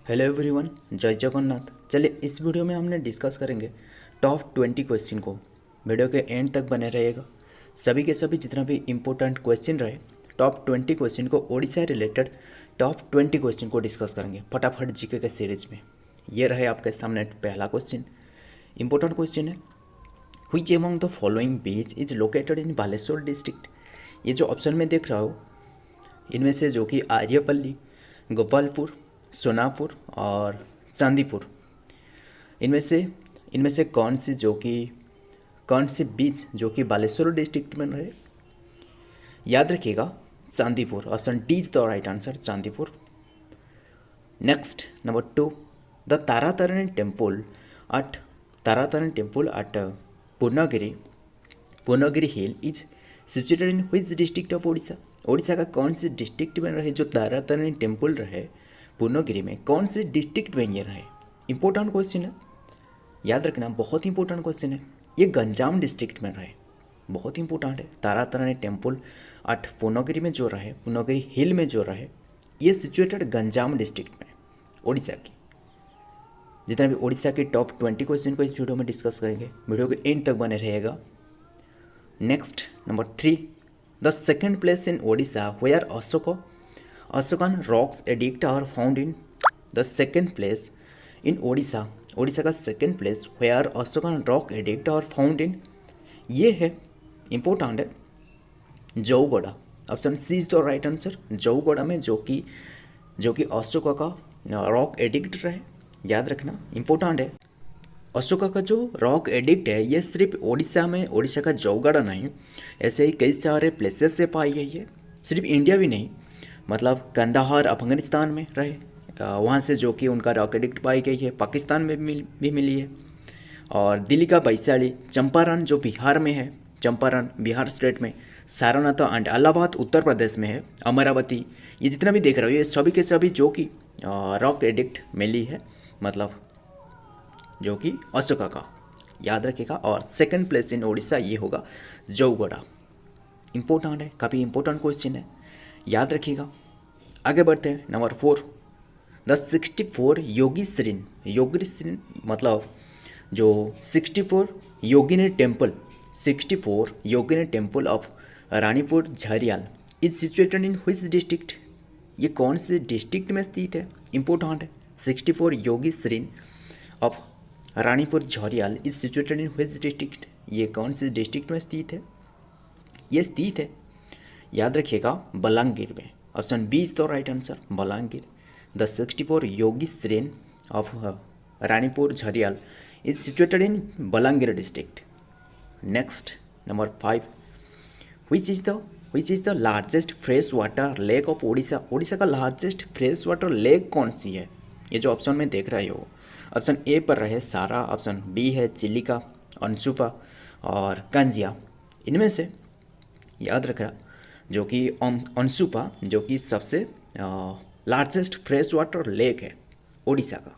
Hello everyone, जय जगन्नाथ। चलिए इस वीडियो में हमने डिस्कस करेंगे टॉप 20 क्वेश्चन को। वीडियो के एंड तक बने रहेगा। सभी के सभी जितना भी इम्पोर्टेंट क्वेश्चन रहे, टॉप 20 क्वेश्चन को, ओडिशा रिलेटेड टॉप 20 क्वेश्चन को डिस्कस करेंगे फटाफट जीके के सीरीज में। ये रहे आपके सामने पहला क्वेश्चन। इंपॉर्टेंट क्वेश्चन है, which among the following beach is located in Baleshwar district. ये जो ऑप्शन में देख रहा हो, इनमें से जो कि आर्यपल्ली, गोपालपुर, सोनापुर और चांदीपुर, इनमें से कौन सी बीच जो कि बालेश्वर डिस्ट्रिक्ट में रहे। याद रखिएगा, Chandipur. Option D is the right answer, Chandipur. Next number 2, the Taratarini temple at Purnagiri hill is situated in which district of Odisha. Odisha का कौन सी डिस्ट्रिक्ट में रहे जो तारातारिणी टेम्पल रहे पूर्णगिरी में, कौन से डिस्ट्रिक्ट में ये रहे। इंपॉर्टेंट क्वेश्चन है, याद रखना, बहुत इंपॉर्टेंट क्वेश्चन है। ये गंजाम डिस्ट्रिक्ट में रहे, बहुत इंपॉर्टेंट है। तारातारिणी टेम्पल एट पूर्णगिरी में जो रहे, पूर्णगिरी हिल में जो रहे, ये सिचुएटेड गंजाम डिस्ट्रिक्ट में, ओडिशा की। जितना भी ओडिशा के टॉप 20 क्वेश्चन को इस वीडियो में डिस्कस करेंगे, वीडियो के एंड तक बने रहेगा। Next number 3, the second place in Odisha where Ashokan rocks edict are found in the second place in Odisha। Odisha का second place where Ashokan rock edict are found in, ये है important है, Jaugada. Option C is the right answer. Jaugada में जो कि अशोका का rock edict रहे, याद रखना, इम्पोर्टेंट है। अशोका का जो रॉक एडिक्ट है, ये सिर्फ ओडिशा में, ओडिशा का जौगड़ा नहीं, ऐसे ही कई सारे प्लेसेस से पाई गई है। सिर्फ इंडिया भी नहीं, मतलब कंदाहार अफगानिस्तान में रहे, वहाँ से जो कि उनका रॉक एडिक्ट पाई गई है। पाकिस्तान में भी मिली है। और दिल्ली का वैशाली, चंपारण जो बिहार में है, चंपारण बिहार स्टेट में, सारनाथ एंड इलाहाबाद उत्तर प्रदेश में है, अमरावती, ये जितना भी देख रहे हो, ये सभी के सभी जो कि रॉक एडिक्ट मिली है, मतलब जो कि अशोका का, याद रखिएगा। और सेकंड प्लेस इन ओडिशा ये होगा जौगड़ा। इंपॉर्टेंट है, काफ़ी इंपॉर्टेंट क्वेश्चन है, याद रखिएगा। आगे बढ़ते हैं। नंबर 4, द 64 योगीश्रीन मतलब जो 64 Yogini temple of Ranipur Jharial is situated in which district. ये कौन से डिस्ट्रिक्ट में स्थित है, इंपॉर्टेंट है। 64 योगीश्रीन of Ranipur Jharial is situated in which district, ये कौन से डिस्ट्रिक्ट में स्थित है। ये स्थित है, याद रखिएगा, बलांगीर में। Option B is the right answer, Balangir. The 64 Yogi shrine of Ranipur Jharial is situated in Balangir district. Next number 5, which is the largest fresh water lake of Odisha. Odisha का लार्जेस्ट फ्रेश वाटर लेक कौन सी है। ये जो ऑप्शन में देख रहे हो, ऑप्शन ए पर रहे सारा, ऑप्शन बी है चिलिका, अनसुपा और कंजिया। इनमें से याद रखना, जो कि अनसुपा जो कि सबसे लार्जेस्ट फ्रेश वाटर लेक है ओडिशा का।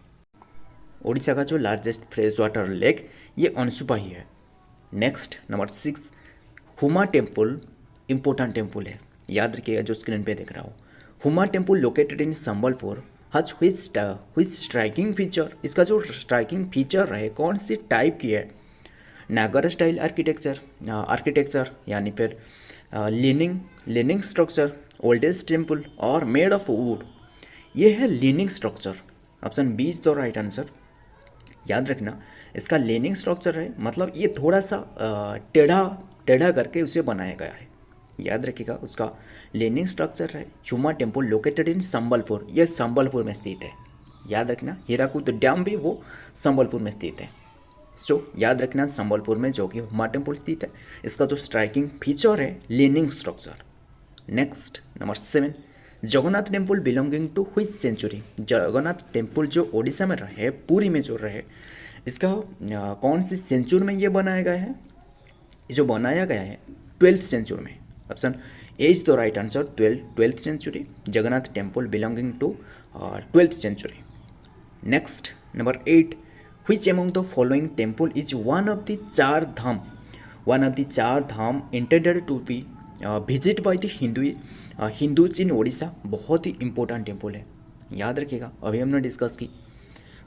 ओडिशा का जो लार्जेस्ट फ्रेश वाटर लेक, ये अनसुपा ही है। Next number 6, Huma temple, important temple है, याद रखिएगा, जो स्क्रीन पे देख रहा हो। Huma temple located in Sambalpur हज व्हिच स्ट्राइकिंग फीचर। इसका जो स्ट्राइकिंग फीचर है, कौन सी टाइप की है। नागर स्टाइल आर्किटेक्चर यानी फिर लीनिंग स्ट्रक्चर, ओल्डेस्ट टेम्पल और मेड ऑफ वुड। ये है leaning structure. Option B is the right answer. याद रखना, इसका लीनिंग स्ट्रक्चर है, मतलब ये थोड़ा सा टेढ़ा करके उसे बनाया गया है, याद रखिएगा। उसका लीनिंग स्ट्रक्चर है। Huma temple located in Sambalpur, यह संबलपुर में स्थित है, याद रखना। हीराकुद डैम भी वो संबलपुर में स्थित है। याद रखना, संबलपुर में जो कि हुमा टेम्पल स्थित है, इसका जो स्ट्राइकिंग फीचर है, leaning structure. Next number 7, Jagannath temple belonging to which century. Jagannath temple जो ओडिशा में रहे, पुरी में जो रहे, इसका कौन सी सेंचुरी में ये बनाया गया है। जो बनाया गया है 12th सेंचुरी में। Option A is the right answer, 12th century. Jagannath temple belonging to 12th century. Next number 8, which among the following temple is one of the चार धाम intended to be visited by the Hindus in Odisha। बहुत ही important temple है, याद रखिएगा, अभी हमने discuss की,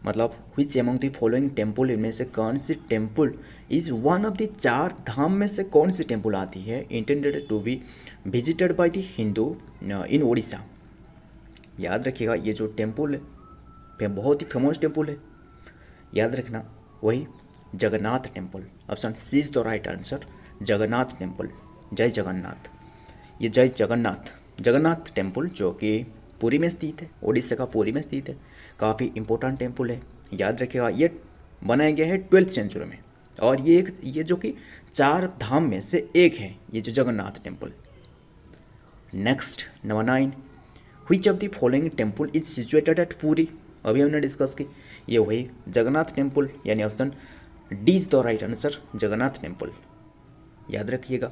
मतलब which among the following temple, इनमें से कौन सी temple is one of the 4 dham में से कौन सी टेम्पल आती है intended to be visited by the Hindu in Odisha. याद रखिएगा, ये जो टेम्पल है बहुत ही फेमस टेम्पल है, याद रखना, वही Jagannath temple. Option C is the right answer, Jagannath temple, जय जगन्नाथ। ये जय जगन्नाथ टेम्पल जो कि पुरी में स्थित है, ओडिशा का पुरी में स्थित है, काफ़ी इंपॉर्टेंट टेम्पल है। याद रखिएगा, ये बनाया गया है 12th सेंचुरी में, और ये जो कि 4 धाम में से एक है, ये जो Jagannath temple. Next number 9, which of the following temple is situated at Puri. अभी हमने डिस्कस की, ये वही जगन्नाथ टेम्पल, यानी option D is the right answer, Jagannath temple. याद रखिएगा,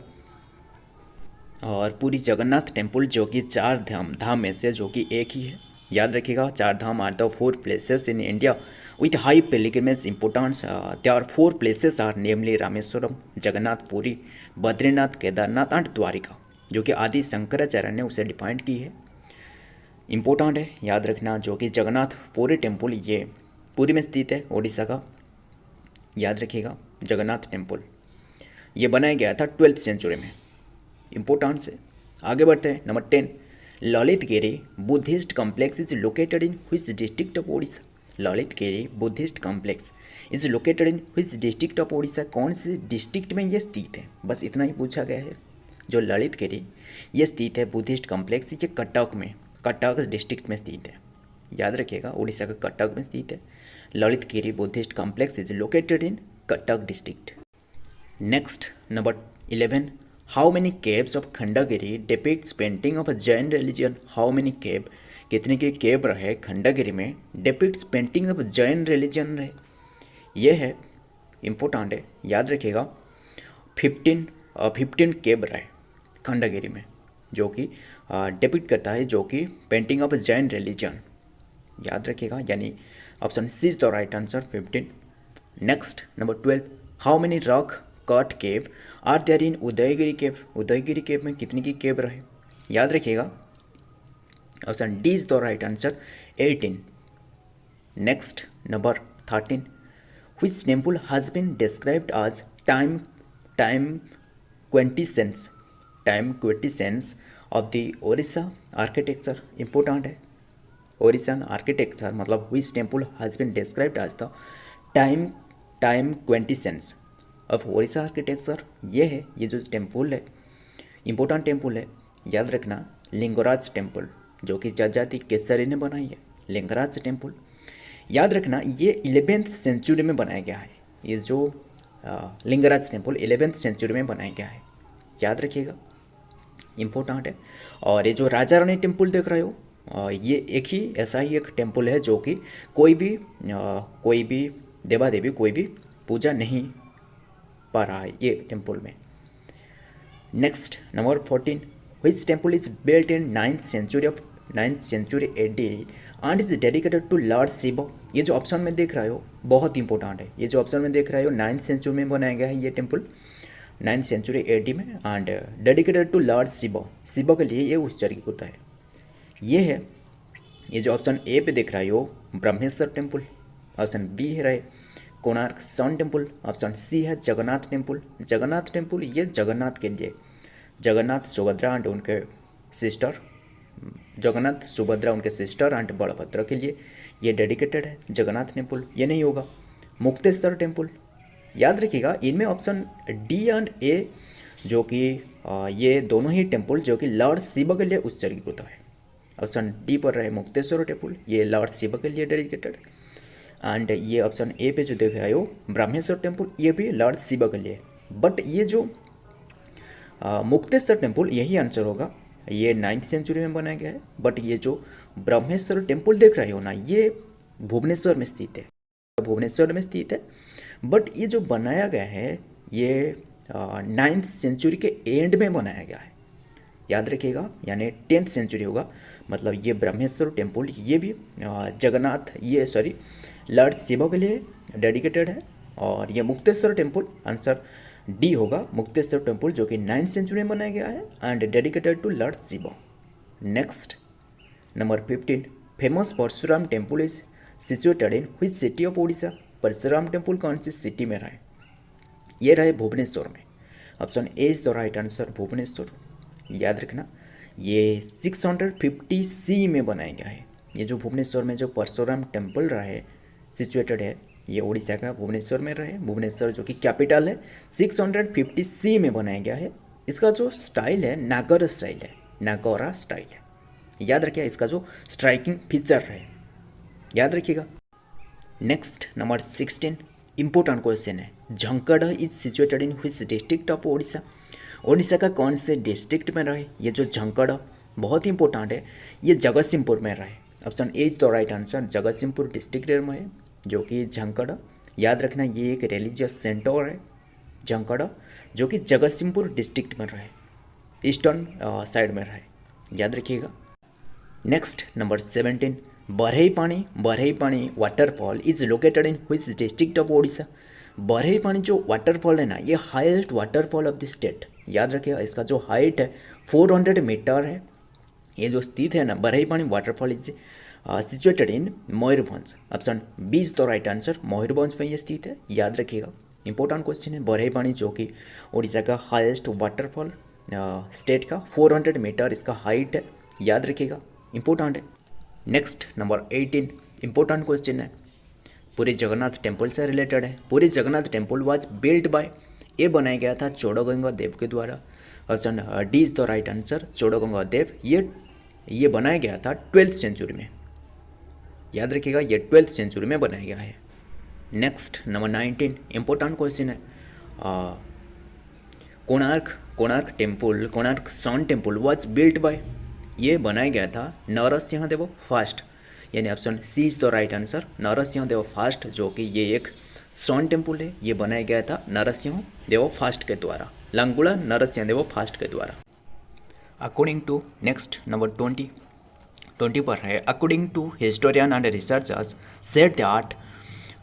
और पूरी जगन्नाथ टेम्पल जो कि 4 धाम में से जो कि एक ही है। याद रखिएगा, 4 dham are the 4 places in India with high pilgrimage importance. there are 4 places are namely Rameswaram, Jagannath Puri, Badrinath, Kedarnath and Dwarika, जो कि आदि शंकराचार्य ने उसे डिफाइंड की है। इम्पोर्टेंट है, याद रखना, जो कि जगन्नाथ पुरी टेम्पल ये पुरी में स्थित है, ओडिशा का। याद रखिएगा, जगन्नाथ टेम्पल ये बनाया गया था 12th सेंचुरी में। इम्पोर्टेंट से आगे बढ़ते हैं। Number 10, Lalitgiri Buddhist complex is located in which district of Odisha. Lalitgiri Buddhist complex is located in which district of Odisha, कौन से डिस्ट्रिक्ट में ये स्थित है, बस इतना ही पूछा गया है। जो ललितगिरी ये स्थित है बुद्धिस्ट कॉम्प्लेक्स, ये कटक में, कटक डिस्ट्रिक्ट में स्थित है। याद रखिएगा, उड़ीसा का कटक में स्थित है। Lalitgiri Buddhist complex is located in Cuttack district. Next number 11, how many caves of Khandagiri depicts painting of a Jain religion. How many cave, कितने के केव रहे खंडगिरी में, depicts painting of Jain religion रहे। ये है इम्पोर्टेंट है, याद रखिएगा, 15 केव रहे खंडगिरी में, जो कि डिपिक्ट करता है, जो कि पेंटिंग ऑफ जैन रिलीजन। याद रखिएगा, यानी option C is the right answer, 15। Next number 12, how many rock cut cave are there in Udayagiri cave. Udayagiri cave में कितनी की केव रहे, याद रखिएगा, option D is the right answer, 18। Next number 13, which temple has been described as time quintessence of the Odisha architecture. Important है, Odishan architecture, मतलब which temple has been described as the time quintessence of Odisha architecture. ये है, ये जो temple है important temple है, याद रखना, लिंगराज टेम्पल, जो कि जजाति केसरी ने बनाई है, लिंगराज टेम्पल। याद रखना, ये 11th सेंचुरी में बनाया गया है। ये जो लिंगराज टेम्पल 11th सेंचुरी में बनाया गया है, याद रखिएगा, इम्पोर्टेंट है। और ये जो राजा रानी टेम्पल देख रहे हो, ये एक ही ऐसा ही एक टेम्पल है जो कि कोई भी देवा देवी कोई भी पूजा नहीं पा रहा है ये टेम्पल में। Next number 14, which temple is built in 9th century AD and is dedicated to lord Shiva. ये जो ऑप्शन में देख रहे हो बहुत इंपॉर्टेंट है, ये जो ऑप्शन में देख रहे हो 9th सेंचुरी में बनाया गया है ये टेम्पल, 9th सेंचुरी AD में, and dedicated to lord Shiva, Shiva के लिए ये उत्सर्गित होता है। ये है, ये जो ऑप्शन ए पे देख रहे हो ब्रह्मेश्वर टेम्पल, ऑप्शन बी है रहे Konark sun temple, option C है जगन्नाथ टेम्पल। जगन्नाथ टेम्पल ये जगन्नाथ के लिए, जगन्नाथ सुभद्रा एंड उनके सिस्टर, जगन्नाथ सुभद्रा उनके सिस्टर एंड बलभद्र के लिए ये डेडिकेटेड है जगन्नाथ टेम्पल। ये नहीं होगा मुक्तेश्वर टेम्पल। याद रखिएगा, इनमें ऑप्शन डी एंड ए जो कि ये दोनों ही टेम्पल जो कि लॉर्ड शिव के लिए उत्सर्गित होता है। ऑप्शन डी पर रहे मुक्तेश्वर टेम्पल, ये लॉर्ड शिव के लिए डेडिकेटेड है। एंड ये ऑप्शन ए पे जो देख रहे हो ब्रह्मेश्वर टेम्पल, ये भी लॉर्ड शिव के लिए। बट ये जो मुक्तेश्वर टेम्पल यही आंसर होगा, ये 9th सेंचुरी में बनाया गया है। बट ये जो ब्रह्मेश्वर टेम्पल देख रहे हो ना, ये भुवनेश्वर में स्थित है, भुवनेश्वर में स्थित है। बट ये जो बनाया गया है ये 9th सेंचुरी के एंड में बनाया गया है, याद रखिएगा, यानी 10th सेंचुरी होगा। मतलब ये ब्रह्मेश्वर टेम्पल ये भी जगन्नाथ ये सॉरी लॉर्ड शिव के लिए डेडिकेटेड है। और ये मुक्तेश्वर टेम्पल आंसर डी होगा, मुक्तेश्वर टेम्पल जो कि 9th सेंचुरी में बनाया गया है and dedicated to lord Shiva. Next number 15, famous Parshuram temple is situated in which city of Odisha. Parshuram temple कौन सी सिटी में रहा है? ये रहे भुवनेश्वर में। Option A is the right answer, Bhubaneswar. याद रखना, ये 650 सी में बनाया गया है। ये जो भुवनेश्वर में जो परशुराम टेम्पल रहा है, सिचुएटेड है, ये उड़ीसा का भुवनेश्वर में रहे। भुवनेश्वर जो कि कैपिटल है, 650 सी में बनाया गया है। इसका जो स्टाइल है नागौर स्टाइल है, नागौरा स्टाइल है। याद रखिए, इसका जो स्ट्राइकिंग फीचर है, याद रखिएगा। नेक्स्ट नंबर 16 इंपॉर्टेंट क्वेश्चन है, Jhankad is situated in which district of Odisha. Odisha का कौन से डिस्ट्रिक्ट में रहे? ये जो झंकड़ बहुत इंपॉर्टेंट है, ये जगतसिंहपुर में रहे। Option A is the right answer, Jagatsinghpur district में है जो कि झंकड़। याद रखना, ये एक रिलीजियस सेंटर है झंकड़, जो कि जगतसिंहपुर डिस्ट्रिक्ट में रहे, ईस्टर्न साइड में रहे। याद रखिएगा। Next number 17 Barahai waterfall is located in which district of Odisha. Barahai जो वाटरफॉल है ना, ये highest waterfall of the state. याद रखिएगा, इसका जो हाइट है 400 मीटर है। ये जो स्थित है ना Barahai waterfall is situated in Mayurbhanj. Option B is the right answer, Mayurbhanj में ये स्थित है। याद रखिएगा, इंपॉर्टेंट क्वेश्चन है। बरहई जो कि उड़ीसा का हाईएस्ट वाटरफॉल स्टेट का 400 मीटर इसका हाइट है। याद रखिएगा, इंपॉर्टेंट है। नेक्स्ट नंबर 18 इंपॉर्टेंट क्वेश्चन है, पूरी जगन्नाथ टेम्पल से रिलेटेड है। Puri Jagannath temple was built by, ये बनाया गया था चोड़गंगा देव के द्वारा। Option D is the right answer, Chodaganga Deva. ये बनाया गया था 12th सेंचुरी में। याद रखिएगा, ये 12th सेंचुरी में बनाया गया है। नेक्स्ट नंबर 19 इंपॉर्टेंट क्वेश्चन है, Konark temple, Konark sun temple was built by, ये बनाया गया था नरसिंह देव फर्स्ट। यानी option C is the right answer, Narasimha Dev first, जो कि ये एक सन टेम्पल है। ये बनाया गया था नरसिंह देव फर्स्ट के द्वारा, लंगुड़ा नरसिंह देव फर्स्ट के द्वारा। अकॉर्डिंग टू नेक्स्ट नंबर 20 पर है, according to historian and researchers said that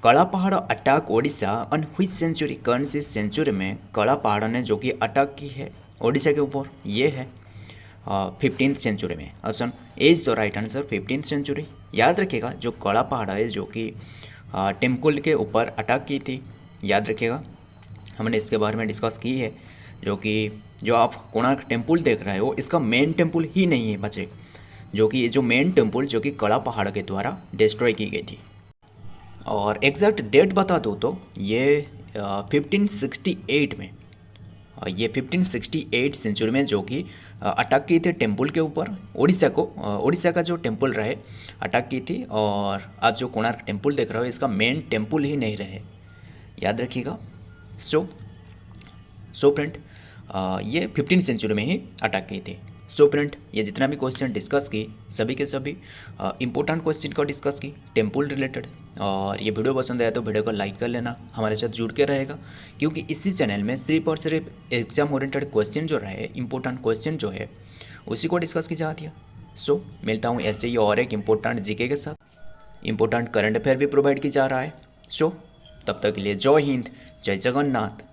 कड़ा पहाड़ attack Odisha on which century. कौन सी सेंचुरी में कड़ा पहाड़ ने जो कि अटैक की है ओडिशा के ऊपर? ये है 15th सेंचुरी में। Option A is the right answer, 15th century. याद रखिएगा, जो कड़ा पहाड़ है जो कि टेम्पल के ऊपर अटैक की थी। याद रखिएगा, हमने इसके बारे में डिस्कस की है। जो आप कोणार्क टेम्पल देख रहे हो, इसका मेन टेम्पल ही नहीं है बचे, जो कि जो मेन टेम्पल जो कि कड़ा पहाड़ के द्वारा डिस्ट्रॉय की गई थी। और एग्जैक्ट डेट बता दूँ तो ये 1568 में, ये 1568 सेंचुरी में जो कि अटैक की थी टेम्पल के ऊपर। ओडिशा का जो टेम्पल रहे अटैक की थी। और आप जो कोणार्क टेम्पल देख रहे हो, इसका मेन टेम्पल ही नहीं रहे। याद रखिएगा। सो फ्रेंड, ये 15th सेंचुरी में ही अटैक की थी। सो फ्रेंड, ये जितना भी क्वेश्चन डिस्कस की, सभी के सभी इंपॉर्टेंट क्वेश्चन को डिस्कस की टेम्पल रिलेटेड। और ये वीडियो पसंद आया तो वीडियो को लाइक कर लेना, हमारे साथ जुड़ के रहेगा, क्योंकि इसी चैनल में सिर्फ और सिर्फ एग्जाम ओरिएंटेड क्वेश्चन जो रहे, इंपॉर्टेंट क्वेश्चन जो है, उसी को डिस्कस की जाती है। सो मिलता हूँ ऐसे ही और एक इंपॉर्टेंट जीके के साथ। इंपॉर्टेंट करंट अफेयर भी प्रोवाइड की जा रहा है। सो तब तक के लिए जय हिंद, जय जगन्नाथ।